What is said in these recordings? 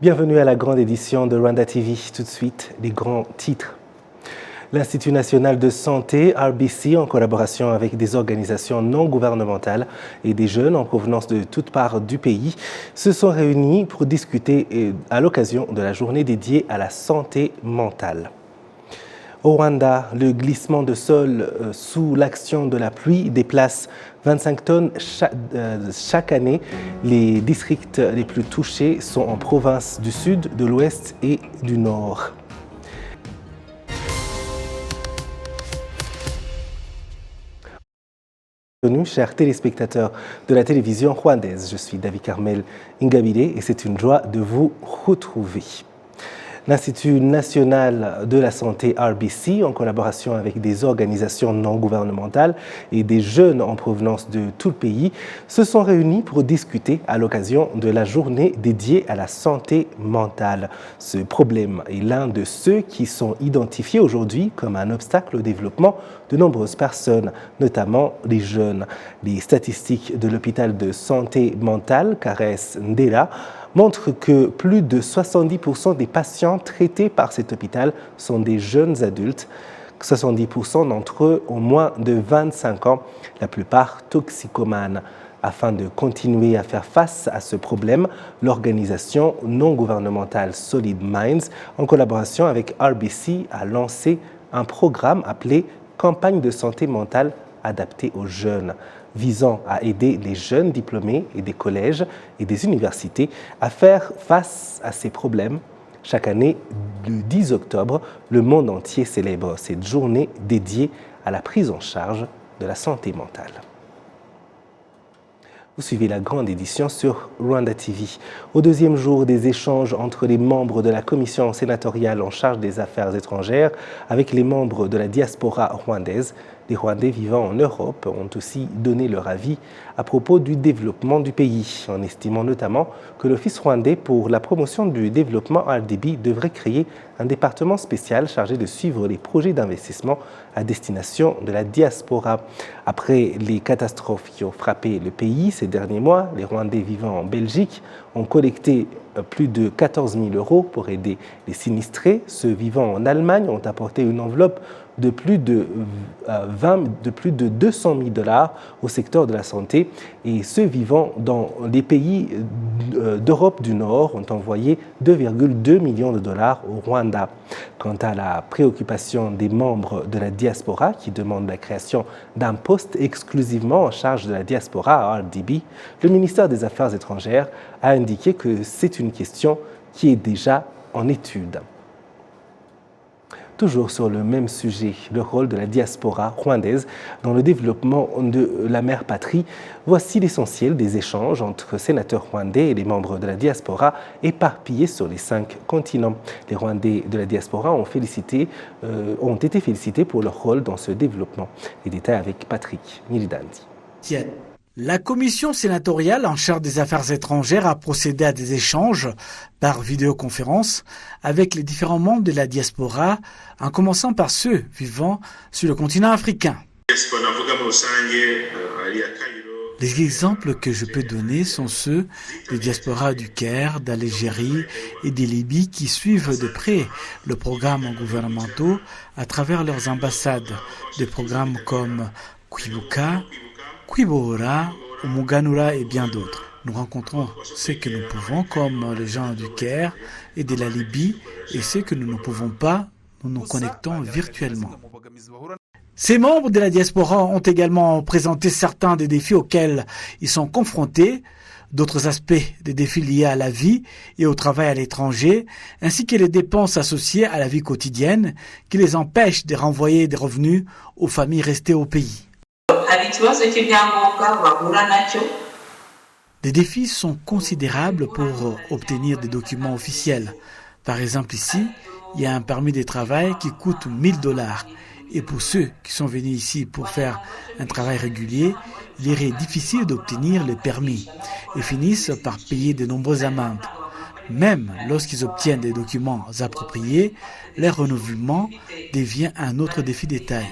Bienvenue à la grande édition de Rwanda TV. Tout de suite, les grands titres. L'Institut national de santé, RBC, en collaboration avec des organisations non gouvernementales et des jeunes en provenance de toutes parts du pays, se sont réunis pour discuter à l'occasion de la journée dédiée à la santé mentale. Au Rwanda, le glissement de sol sous l'action de la pluie déplace 25 tonnes chaque année. Les districts les plus touchés sont en province du Sud, de l'Ouest et du Nord. Bienvenue, chers téléspectateurs de la télévision rwandaise. Je suis David Carmel Ingabire et c'est une joie de vous retrouver. L'Institut national de la santé RBC, en collaboration avec des organisations non gouvernementales et des jeunes en provenance de tout le pays, se sont réunis pour discuter à l'occasion de la journée dédiée à la santé mentale. Ce problème est l'un de ceux qui sont identifiés aujourd'hui comme un obstacle au développement de nombreuses personnes, notamment les jeunes. Les statistiques de l'hôpital de santé mentale, Cares Ndela, montre que plus de 70% des patients traités par cet hôpital sont des jeunes adultes, 70% d'entre eux ont moins de 25 ans, la plupart toxicomanes. Afin de continuer à faire face à ce problème, l'organisation non gouvernementale Solid Minds, en collaboration avec RBC, a lancé un programme appelé « Campagne de santé mentale adaptée aux jeunes », visant à aider les jeunes diplômés et des collèges et des universités à faire face à ces problèmes. Chaque année, le 10 octobre, le monde entier célèbre cette journée dédiée à la prise en charge de la santé mentale. Vous suivez la grande édition sur Rwanda TV. Au deuxième jour des échanges entre les membres de la commission sénatoriale en charge des affaires étrangères avec les membres de la diaspora rwandaise, les Rwandais vivant en Europe ont aussi donné leur avis à propos du développement du pays, en estimant notamment que l'Office rwandais pour la promotion du développement RDB devrait créer un département spécial chargé de suivre les projets d'investissement à destination de la diaspora. Après les catastrophes qui ont frappé le pays ces derniers mois, les Rwandais vivant en Belgique ont collecté plus de 14 000 € pour aider les sinistrés. Ceux vivant en Allemagne ont apporté une enveloppe de plus de 200 000 $ au secteur de la santé, et ceux vivant dans les pays d'Europe du Nord ont envoyé 2,2 millions de $ au Rwanda. Quant à la préoccupation des membres de la diaspora qui demandent la création d'un poste exclusivement en charge de la diaspora à RDB, le ministère des Affaires étrangères a indiqué que c'est une question qui est déjà en étude. Toujours sur le même sujet, le rôle de la diaspora rwandaise dans le développement de la mère patrie. Voici l'essentiel des échanges entre sénateurs rwandais et les membres de la diaspora éparpillés sur les 5 continents. Les Rwandais de la diaspora ont été félicités pour leur rôle dans ce développement. Les détails avec Patrick Nilidandi. La commission sénatoriale en charge des affaires étrangères a procédé à des échanges par vidéoconférence avec les différents membres de la diaspora, en commençant par ceux vivant sur le continent africain. Les exemples que je peux donner sont ceux des diasporas du Caire, d'Algérie et des Libyes qui suivent de près le programme gouvernementaux à travers leurs ambassades. Des programmes comme Kwibuka, Kwibora, Umuganura et bien d'autres. Nous rencontrons ce que nous pouvons, comme les gens du Caire et de la Libye, et ce que nous ne pouvons pas, nous nous connectons virtuellement. Ces membres de la diaspora ont également présenté certains des défis auxquels ils sont confrontés, d'autres aspects des défis liés à la vie et au travail à l'étranger, ainsi que les dépenses associées à la vie quotidienne qui les empêchent de renvoyer des revenus aux familles restées au pays. Les défis sont considérables pour obtenir des documents officiels. Par exemple ici, il y a un permis de travail qui coûte 1 000 $. Et pour ceux qui sont venus ici pour faire un travail régulier, il est difficile d'obtenir le permis et finissent par payer de nombreuses amendes. Même lorsqu'ils obtiennent des documents appropriés, leur renouvellement devient un autre défi de taille.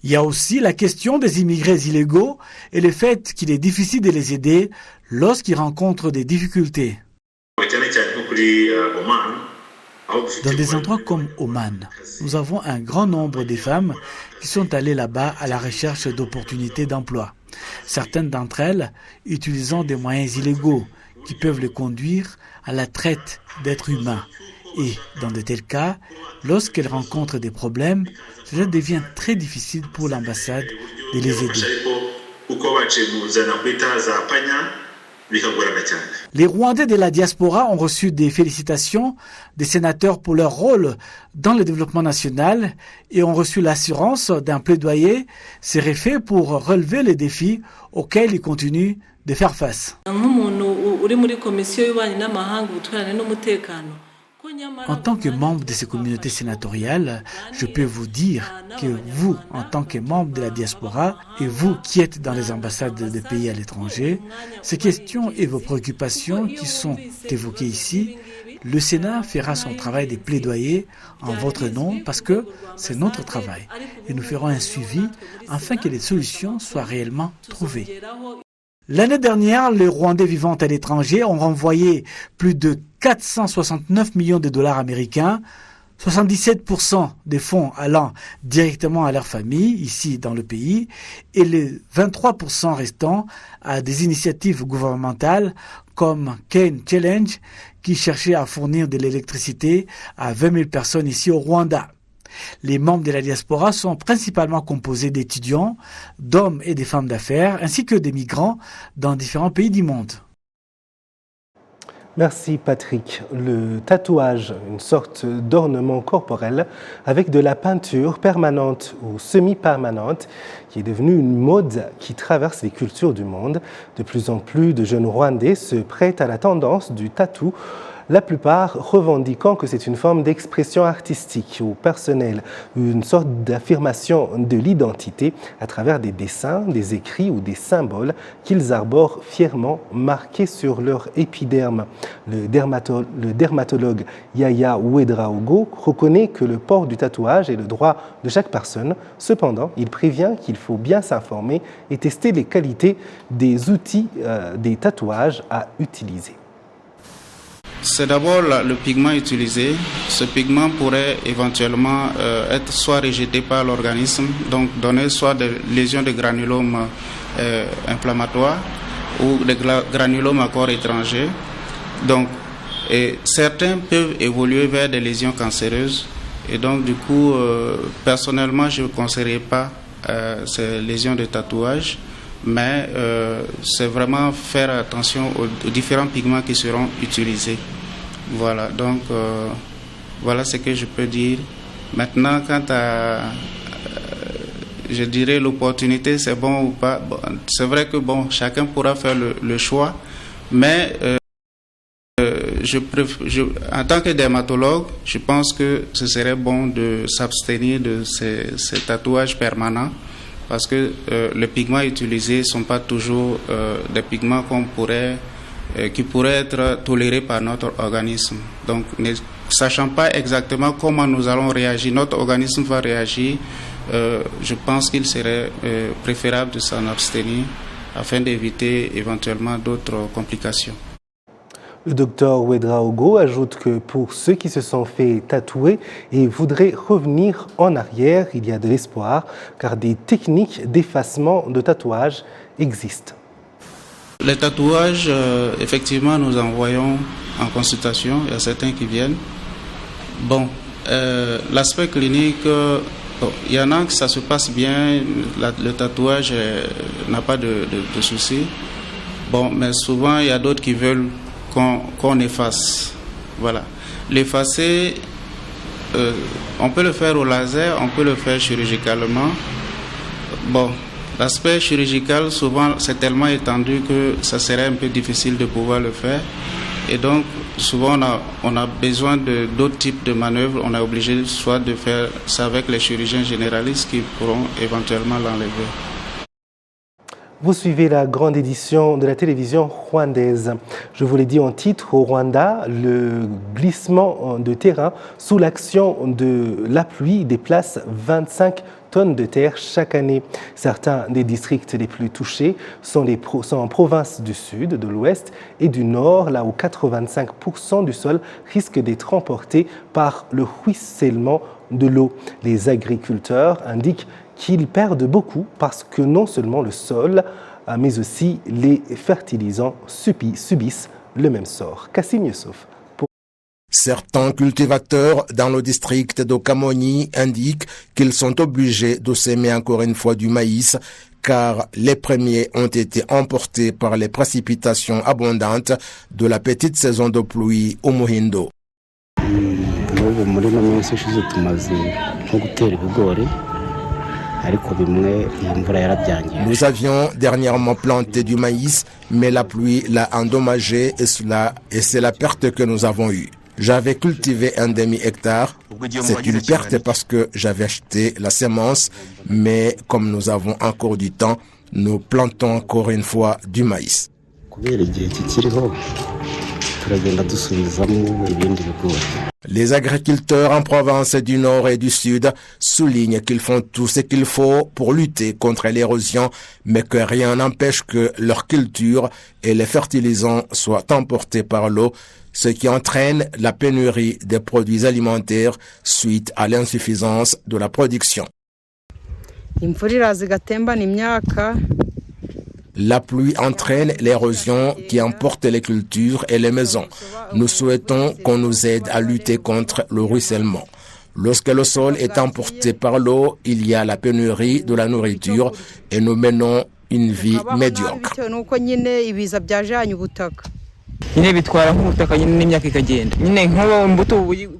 Il y a aussi la question des immigrés illégaux et le fait qu'il est difficile de les aider lorsqu'ils rencontrent des difficultés. Dans des endroits comme Oman, nous avons un grand nombre de femmes qui sont allées là-bas à la recherche d'opportunités d'emploi. Certaines d'entre elles utilisant des moyens illégaux qui peuvent les conduire à la traite d'êtres humains. Et dans de tels cas, lorsqu'elles rencontrent des problèmes, cela devient très difficile pour l'ambassade de les aider. Les Rwandais de la diaspora ont reçu des félicitations des sénateurs pour leur rôle dans le développement national et ont reçu l'assurance d'un plaidoyer serait fait pour relever les défis auxquels ils continuent de faire face. En tant que membre de ces communautés sénatoriales, je peux vous dire que vous, en tant que membre de la diaspora, et vous qui êtes dans les ambassades de pays à l'étranger, ces questions et vos préoccupations qui sont évoquées ici, le Sénat fera son travail de plaidoyer en votre nom parce que c'est notre travail. Et nous ferons un suivi afin que les solutions soient réellement trouvées. L'année dernière, les Rwandais vivant à l'étranger ont renvoyé plus de 469 millions de dollars américains, 77% des fonds allant directement à leur famille, ici dans le pays, et les 23% restants à des initiatives gouvernementales comme Ken Challenge, qui cherchait à fournir de l'électricité à 20 000 personnes ici au Rwanda. Les membres de la diaspora sont principalement composés d'étudiants, d'hommes et de femmes d'affaires, ainsi que des migrants dans différents pays du monde. Merci Patrick. Le tatouage, une sorte d'ornement corporel avec de la peinture permanente ou semi-permanente qui est devenue une mode qui traverse les cultures du monde. De plus en plus de jeunes Rwandais se prêtent à la tendance du tatou, la plupart revendiquant que c'est une forme d'expression artistique ou personnelle, une sorte d'affirmation de l'identité à travers des dessins, des écrits ou des symboles qu'ils arborent fièrement marqués sur leur épiderme. Le dermatologue Yaya Ouedraogo reconnaît que le port du tatouage est le droit de chaque personne. Cependant, il prévient qu'il faut bien s'informer et tester les qualités des outils des tatouages à utiliser. C'est d'abord le pigment utilisé. Ce pigment pourrait éventuellement être soit rejeté par l'organisme, donc donner soit des lésions de granulomes inflammatoires ou des granulomes à corps étranger. Donc, certains peuvent évoluer vers des lésions cancéreuses. Et donc, du coup, personnellement, je ne conseillerais pas ces lésions de tatouage. Mais c'est vraiment faire attention aux différents pigments qui seront utilisés. Voilà, donc voilà ce que je peux dire. Maintenant, quant à, je dirais, l'opportunité, c'est bon ou pas, bon, c'est vrai que bon, chacun pourra faire le choix, mais en tant que dermatologue, je pense que ce serait bon de s'abstenir de ces tatouages permanents. Parce que les pigments utilisés ne sont pas toujours des pigments qui pourraient être tolérés par notre organisme. Donc, ne sachant pas exactement comment nous allons réagir, notre organisme va réagir, je pense qu'il serait préférable de s'en abstenir afin d'éviter éventuellement d'autres complications. Le docteur Ouedraogo ajoute que pour ceux qui se sont fait tatouer et voudraient revenir en arrière, il y a de l'espoir, car des techniques d'effacement de tatouage existent. Les tatouages, effectivement, nous envoyons en consultation. Il y a certains qui viennent. Bon, l'aspect clinique, il y en a que ça se passe bien, le tatouage n'a pas de souci. Bon, mais souvent, il y a d'autres qui veulent qu'on efface. Voilà. L'effacer, on peut le faire au laser, on peut le faire chirurgicalement. Bon, l'aspect chirurgical, souvent, c'est tellement étendu que ça serait un peu difficile de pouvoir le faire. Et donc, souvent, on a besoin d'autres types de manœuvres. On est obligé soit de faire ça avec les chirurgiens généralistes qui pourront éventuellement l'enlever. Vous suivez la grande édition de la télévision rwandaise. Je vous l'ai dit en titre, au Rwanda, le glissement de terrain sous l'action de la pluie déplace 25 tonnes de terre chaque année. Certains des districts les plus touchés sont en province du sud, de l'ouest et du nord, là où 85% du sol risque d'être emporté par le ruissellement de l'eau. Les agriculteurs indiquent qu'ils perdent beaucoup parce que non seulement le sol, mais aussi les fertilisants subissent le même sort. Kassim Youssouf. Certains cultivateurs dans le district de Kamoni indiquent qu'ils sont obligés de s'aimer encore une fois du maïs car les premiers ont été emportés par les précipitations abondantes de la petite saison de pluie au Muhindo. Nous avions dernièrement planté du maïs, mais la pluie l'a endommagé et c'est la perte que nous avons eue. J'avais cultivé un demi-hectare. C'est une perte parce que j'avais acheté la semence, mais comme nous avons encore du temps, nous plantons encore une fois du maïs. Les agriculteurs en province du Nord et du Sud soulignent qu'ils font tout ce qu'il faut pour lutter contre l'érosion, mais que rien n'empêche que leur culture et les fertilisants soient emportés par l'eau, ce qui entraîne la pénurie des produits alimentaires suite à l'insuffisance de la production. La pluie entraîne l'érosion qui emporte les cultures et les maisons. Nous souhaitons qu'on nous aide à lutter contre le ruissellement. Lorsque le sol est emporté par l'eau, il y a la pénurie de la nourriture et nous menons une vie médiocre.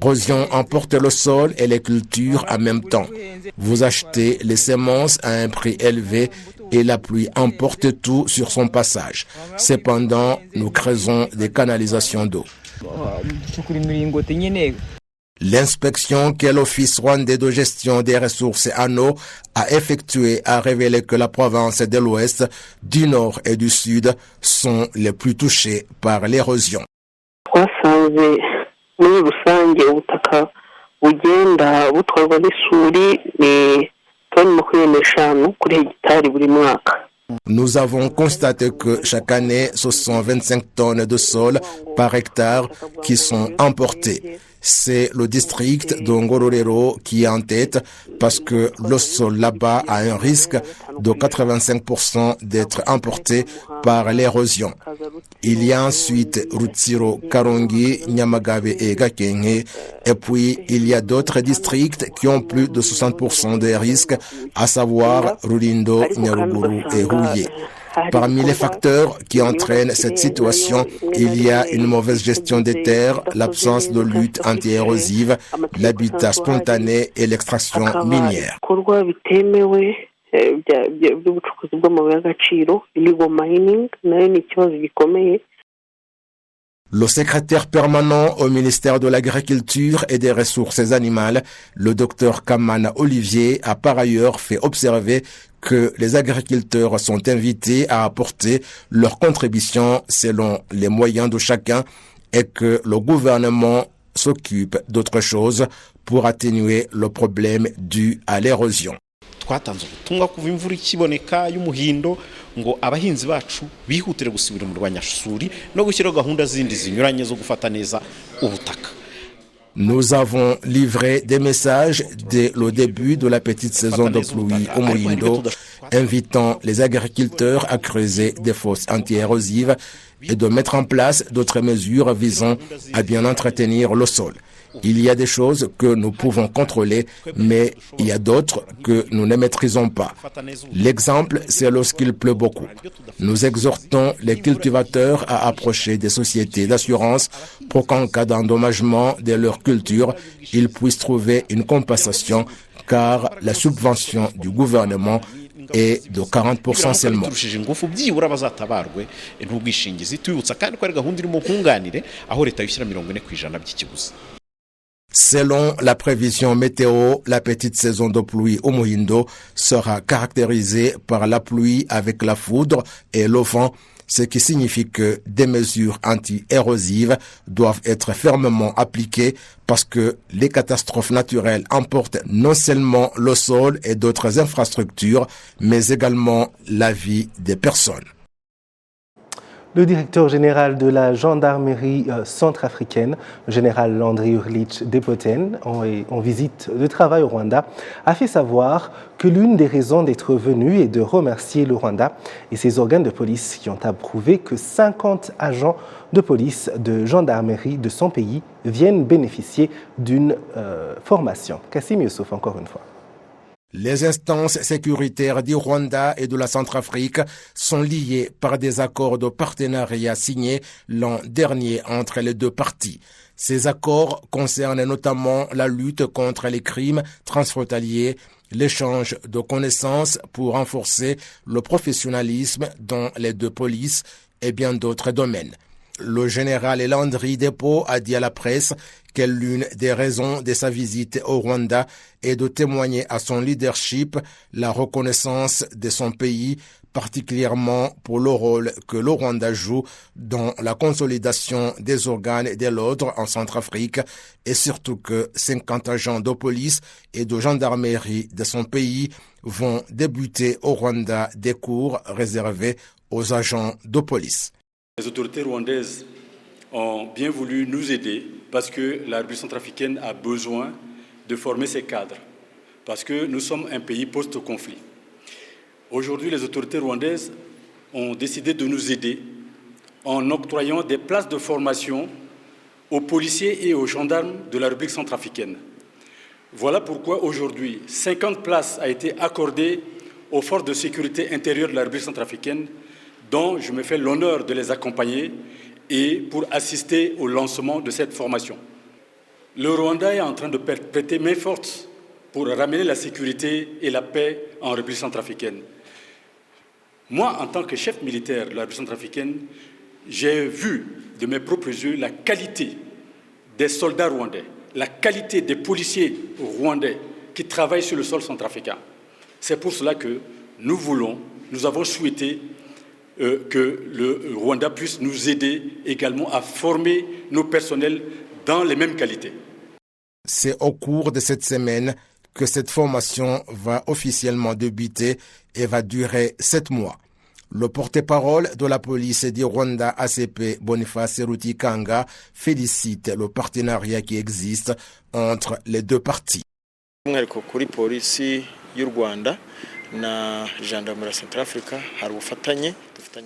L'érosion emporte le sol et les cultures en même temps. Vous achetez les semences à un prix élevé et la pluie emporte tout sur son passage. Cependant, nous creusons des canalisations d'eau. L'inspection que l'Office rwandais de gestion des ressources en eau a effectuée a révélé que la province de l'Ouest, du Nord et du Sud sont les plus touchées par l'érosion. Nous avons constaté que chaque année, ce sont 25 tonnes de sol par hectare qui sont emportées. C'est le district de Ngororero qui est en tête parce que le sol là-bas a un risque de 85% d'être emporté par l'érosion. Il y a ensuite Rutsiro, Karongi, Nyamagabe et Gakenke. Et puis, il y a d'autres districts qui ont plus de 60% des risques, à savoir Rulindo, Nyaruguru et Huye. Parmi les facteurs qui entraînent cette situation, il y a une mauvaise gestion des terres, l'absence de lutte anti-érosive, l'habitat spontané et l'extraction minière. Le secrétaire permanent au ministère de l'Agriculture et des Ressources animales, le Dr Kamana Olivier, a par ailleurs fait observer que les agriculteurs sont invités à apporter leur contribution selon les moyens de chacun et que le gouvernement s'occupe d'autre chose pour atténuer le problème dû à l'érosion. twatanze ubutumwa kuva imvura ikiboneka y'umuhindo ngo abahinzi bacu bihutire gusubira mu rwanyashuri no gushyira gahunda zindi zinyuranye zo gufata neza ubutaka. Nous avons livré des messages dès le début de la petite saison de pluie au Muhindo, invitant les agriculteurs à creuser des fosses anti-érosives et de mettre en place d'autres mesures visant à bien entretenir le sol. Il y a des choses que nous pouvons contrôler, mais il y a d'autres que nous ne maîtrisons pas. L'exemple, c'est lorsqu'il pleut beaucoup. Nous exhortons les cultivateurs à approcher des sociétés d'assurance pour qu'en cas d'endommagement de leur culture, ils puissent trouver une compensation, car la subvention du gouvernement est de 40% seulement. Selon la prévision météo, la petite saison de pluie au Muhindo sera caractérisée par la pluie avec la foudre et le vent, ce qui signifie que des mesures anti-érosives doivent être fermement appliquées parce que les catastrophes naturelles emportent non seulement le sol et d'autres infrastructures, mais également la vie des personnes. Le directeur général de la gendarmerie centrafricaine, le général Landry Urlich Depoten, en visite de travail au Rwanda, a fait savoir que l'une des raisons d'être venu est de remercier le Rwanda et ses organes de police qui ont approuvé que 50 agents de police de gendarmerie de son pays viennent bénéficier d'une formation. Kassim Youssouf, encore une fois. Les instances sécuritaires du Rwanda et de la Centrafrique sont liées par des accords de partenariat signés l'an dernier entre les deux parties. Ces accords concernent notamment la lutte contre les crimes transfrontaliers, l'échange de connaissances pour renforcer le professionnalisme dans les deux polices et bien d'autres domaines. Le général Landry Depo a dit à la presse que l'une des raisons de sa visite au Rwanda est de témoigner à son leadership la reconnaissance de son pays, particulièrement pour le rôle que le Rwanda joue dans la consolidation des organes de l'ordre en Centrafrique et surtout que 50 agents de police et de gendarmerie de son pays vont débuter au Rwanda des cours réservés aux agents de police. Les autorités rwandaises ont bien voulu nous aider parce que la République centrafricaine a besoin de former ses cadres, parce que nous sommes un pays post-conflit. Aujourd'hui, les autorités rwandaises ont décidé de nous aider en octroyant des places de formation aux policiers et aux gendarmes de la République centrafricaine. Voilà pourquoi aujourd'hui, 50 places ont été accordées aux forces de sécurité intérieure de la République centrafricaine, dont je me fais l'honneur de les accompagner et pour assister au lancement de cette formation. Le Rwanda est en train de prêter main forte pour ramener la sécurité et la paix en République centrafricaine. Moi, en tant que chef militaire de la République centrafricaine, j'ai vu de mes propres yeux la qualité des soldats rwandais, la qualité des policiers rwandais qui travaillent sur le sol centrafricain. C'est pour cela que nous avons souhaité que le Rwanda puisse nous aider également à former nos personnels dans les mêmes qualités. C'est au cours de cette semaine que cette formation va officiellement débuter et va durer 7 mois. Le porte-parole de la police du Rwanda ACP, Boniface Rutikanga, félicite le partenariat qui existe entre les deux parties.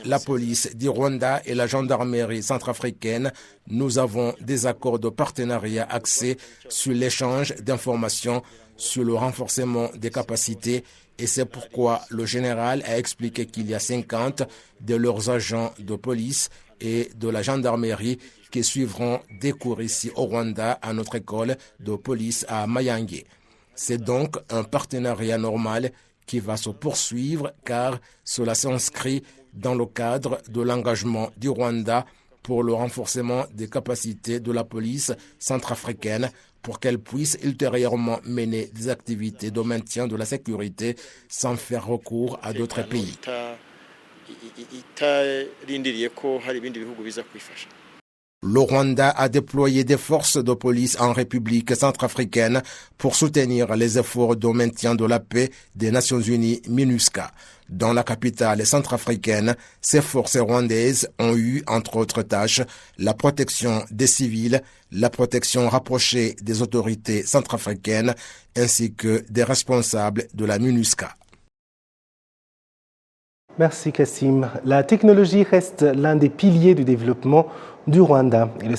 La police du Rwanda et la gendarmerie centrafricaine, nous avons des accords de partenariat axés sur l'échange d'informations, sur le renforcement des capacités et c'est pourquoi le général a expliqué qu'il y a 50 de leurs agents de police et de la gendarmerie qui suivront des cours ici au Rwanda à notre école de police à Mayange. C'est donc un partenariat normal qui va se poursuivre car cela s'inscrit dans le cadre de l'engagement du Rwanda pour le renforcement des capacités de la police centrafricaine pour qu'elle puisse ultérieurement mener des activités de maintien de la sécurité sans faire recours à d'autres pays. Le Rwanda a déployé des forces de police en République centrafricaine pour soutenir les efforts de maintien de la paix des Nations Unies MINUSCA. Dans la capitale centrafricaine, ces forces rwandaises ont eu, entre autres tâches, la protection des civils, la protection rapprochée des autorités centrafricaines, ainsi que des responsables de la MINUSCA. Merci Kassim. La technologie reste l'un des piliers du développement du Rwanda et le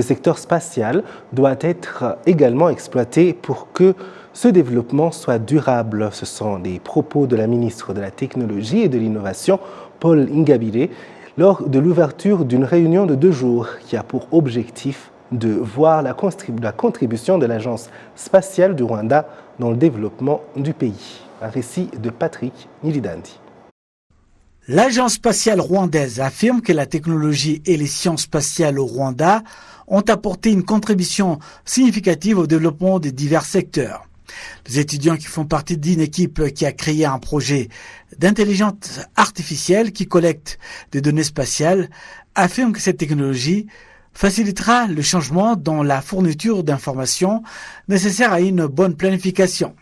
secteur spatial doit être également exploité pour que ce développement soit durable. Ce sont les propos de la ministre de la Technologie et de l'Innovation, Paul Ingabire, lors de l'ouverture d'une réunion de 2 jours qui a pour objectif de voir la contribution de l'Agence spatiale du Rwanda dans le développement du pays. Un récit de Patrick Nilidandi. L'Agence spatiale rwandaise affirme que la technologie et les sciences spatiales au Rwanda ont apporté une contribution significative au développement de divers secteurs. Les étudiants qui font partie d'une équipe qui a créé un projet d'intelligence artificielle qui collecte des données spatiales affirment que cette technologie facilitera le changement dans la fourniture d'informations nécessaires à une bonne planification.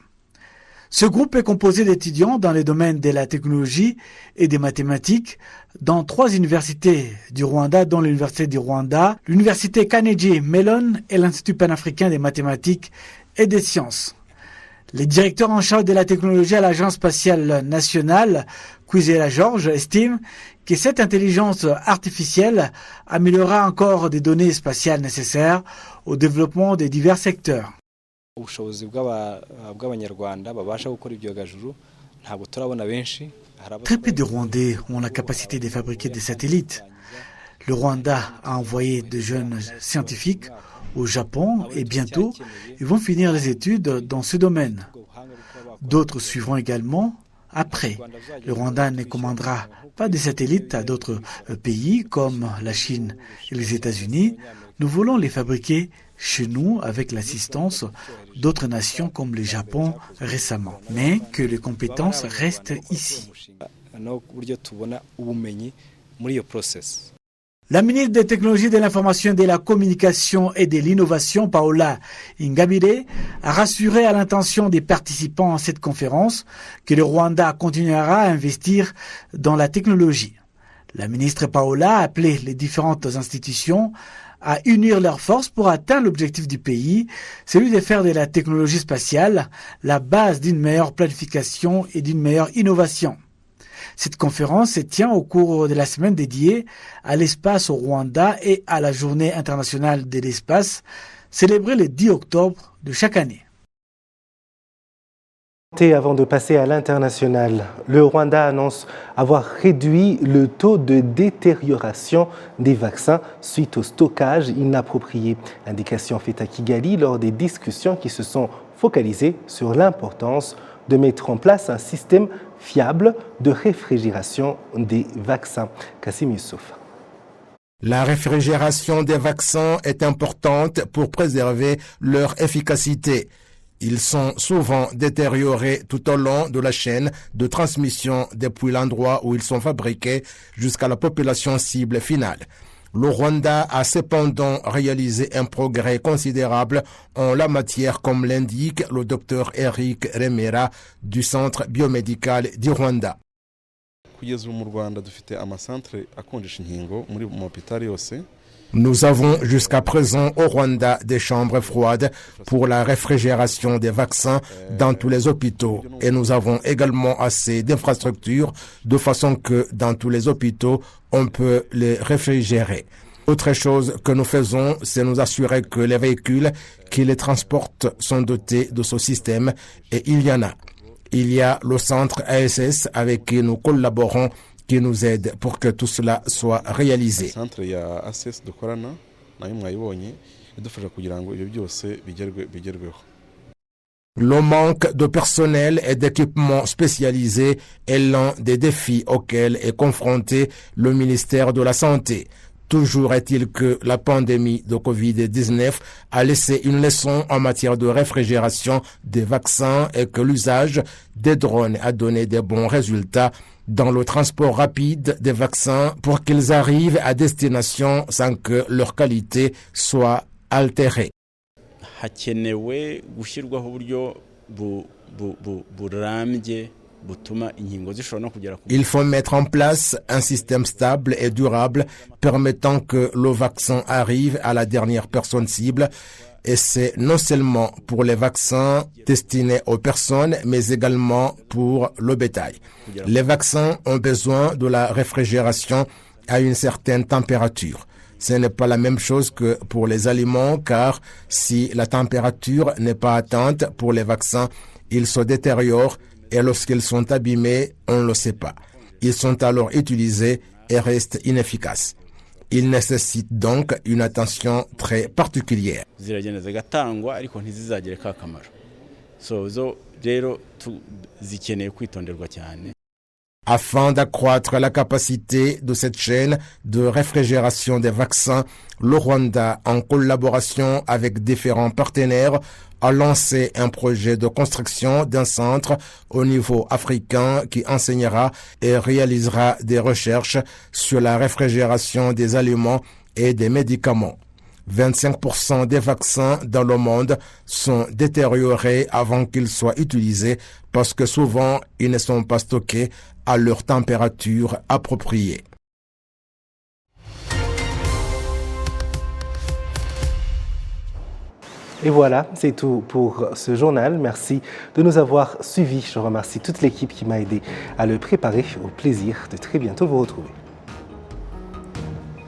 Ce groupe est composé d'étudiants dans les domaines de la technologie et des mathématiques dans 3 universités du Rwanda, dont l'Université du Rwanda, l'Université Carnegie Mellon et l'Institut panafricain des mathématiques et des sciences. Les directeurs en charge de la technologie à l'Agence spatiale nationale, Kwizera George, estiment que cette intelligence artificielle améliorera encore des données spatiales nécessaires au développement des divers secteurs. Très peu de Rwandais ont la capacité de fabriquer des satellites. Le Rwanda a envoyé de jeunes scientifiques au Japon et bientôt, ils vont finir les études dans ce domaine. D'autres suivront également après. Le Rwanda ne commandera pas des satellites à d'autres pays comme la Chine et les États-Unis. Nous voulons les fabriquer chez nous avec l'assistance d'autres nations comme le Japon récemment, mais que les compétences restent ici. La ministre des Technologies de l'Information, de la Communication et de l'Innovation, Paola Ingabire, a rassuré à l'intention des participants à cette conférence que le Rwanda continuera à investir dans la technologie. La ministre Paola a appelé les différentes institutions à unir leurs forces pour atteindre l'objectif du pays, celui de faire de la technologie spatiale la base d'une meilleure planification et d'une meilleure innovation. Cette conférence se tient au cours de la semaine dédiée à l'espace au Rwanda et à la Journée internationale de l'espace, célébrée le 10 octobre de chaque année. Et avant de passer à l'international, le Rwanda annonce avoir réduit le taux de détérioration des vaccins suite au stockage inapproprié. Indication faite à Kigali lors des discussions qui se sont focalisées sur l'importance de mettre en place un système fiable de réfrigération des vaccins. Kassim Youssouf. La réfrigération des vaccins est importante pour préserver leur efficacité. Ils sont souvent détériorés tout au long de la chaîne de transmission depuis l'endroit où ils sont fabriqués jusqu'à la population cible finale. Le Rwanda a cependant réalisé un progrès considérable en la matière, comme l'indique le docteur Eric Remera du Centre biomédical du Rwanda. Nous avons jusqu'à présent au Rwanda des chambres froides pour la réfrigération des vaccins dans tous les hôpitaux et nous avons également assez d'infrastructures de façon que dans tous les hôpitaux on peut les réfrigérer. Autre chose que nous faisons, c'est nous assurer que les véhicules qui les transportent sont dotés de ce système et il y en a. Il y a le centre ASS avec qui nous collaborons qui nous aide pour que tout cela soit réalisé. Le manque de personnel et d'équipements spécialisés est l'un des défis auxquels est confronté le ministère de la Santé. Toujours est-il que la pandémie de Covid-19 a laissé une leçon en matière de réfrigération des vaccins et que l'usage des drones a donné de bons résultats dans le transport rapide des vaccins pour qu'ils arrivent à destination sans que leur qualité soit altérée. Il faut mettre en place un système stable et durable permettant que le vaccin arrive à la dernière personne cible. Et c'est non seulement pour les vaccins destinés aux personnes, mais également pour le bétail. Les vaccins ont besoin de la réfrigération à une certaine température. Ce n'est pas la même chose que pour les aliments, car si la température n'est pas atteinte pour les vaccins, ils se détériorent et lorsqu'ils sont abîmés, on ne le sait pas. Ils sont alors utilisés et restent inefficaces. Il nécessite donc une attention très particulière. Afin d'accroître la capacité de cette chaîne de réfrigération des vaccins, le Rwanda, en collaboration avec différents partenaires, a lancé un projet de construction d'un centre au niveau africain qui enseignera et réalisera des recherches sur la réfrigération des aliments et des médicaments. 25% des vaccins dans le monde sont détériorés avant qu'ils soient utilisés parce que souvent ils ne sont pas stockés à leur température appropriée. Et voilà, c'est tout pour ce journal. Merci de nous avoir suivis. Je remercie toute l'équipe qui m'a aidé à le préparer. Au plaisir de très bientôt vous retrouver.